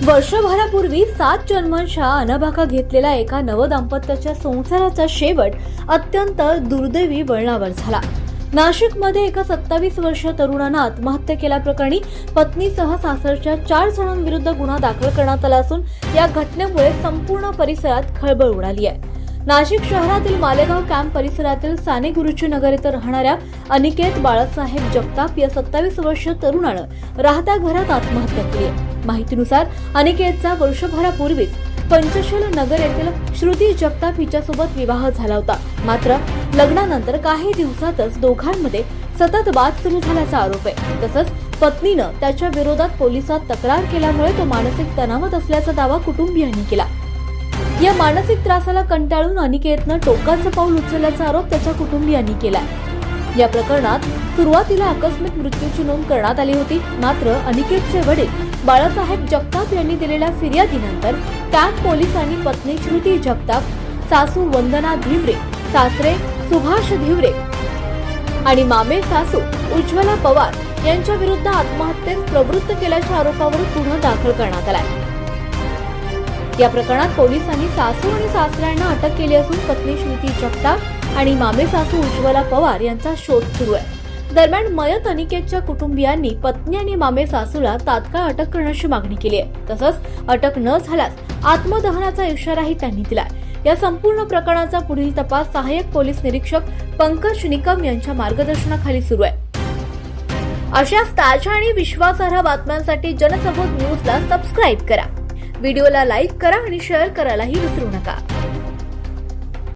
वर्षभरापूर्वी 7 जन्मांच्या अनभागा घेतलेल्या एका नवदाम्पत्याच्या संसाराचा शेवट अत्यंत दुर्दैवी वळणावर झाला। नाशिकमध्ये एका 27 वर्षीय तरुणानं आत्महत्या केल्याप्रकरणी पत्नीसह सासरच्या 4 जणांविरुद्ध गुन्हा दाखल करण्यात आला असून या घटनेमुळे संपूर्ण परिसरात खळबळ उडाली आहे। नाशिक शहरातील मालेगाव कॅम्प परिसरातील साने गुरुजी नगर येथे राहणाऱ्या अनिकेत बाळासाहेब जगताप या 27 वर्षीय तरुणानं राहत्या घरात आत्महत्या केली आहे। माहितीनुसार अनिकेतचा वर्षभरापूर्वीच पंचशील नगर येथील श्रुती जगताप हिच्यासोबत विवाह झाला होता। मात्र लग्नानंतर काही दिवसातच दोघांमध्ये सतत वाद सुरू झाल्याचा आरोप आहे। तसंच पत्नीनं त्याच्या विरोधात पोलिसात तक्रार केल्यामुळे तो मानसिक तणावात असल्याचा दावा कुटुंबियांनी केला। या मानसिक त्रासाला कंटाळून अनिकेतनं टोकाचं पाऊल उचलल्याचा आरोप त्याच्या कुटुंबियांनी केलाय। या प्रकरणात सुरुवातीला आकस्मिक मृत्यूची नोंद करण्यात आली होती। मात्र अनिकेतचे वडील बाळासाहेब जगताप यांनी दिलेल्या फिर्यादीनंतर कॅम्प पोलिसांनी पत्नी श्रुती जगताप, सासू वंदना धिवरे, सासरे सुभाष धिवरे आणि मामे सासू उज्ज्वला पवार यांच्या विरुद्ध आत्महत्येस प्रवृत्त केल्याच्या आरोपावर गुन्हा दाखल करण्यात आलाय। या प्रकरणात पोलिसांनी सासू आणि सासऱ्यांना अटक केली असून पत्नी श्रुती जगताप आणि मामे सासू उज्ज्वला पवार यांचा शोध सुरू आहे। दरम्यान मयत अनिकेतच्या कुटुंबियांनी पत्नी आणि मामे सासूला तात्काळ अटक करण्याची मागणी केली आहे। तसंच अटक न झाल्यास आत्मदहनाचा इशाराही त्यांनी दिला। या संपूर्ण प्रकरणाचा पुढील तपास सहाय्यक पोलीस निरीक्षक पंकज निकम यांच्या मार्गदर्शनाखाली सुरू आहे। अशाच ताज्या आणि विश्वासार्ह बातम्यांसाठी जनसंवाद न्यूजला सबस्क्राईब करा, व्हिडिओला लाईक करा आणि शेअर करायलाही विसरू नका।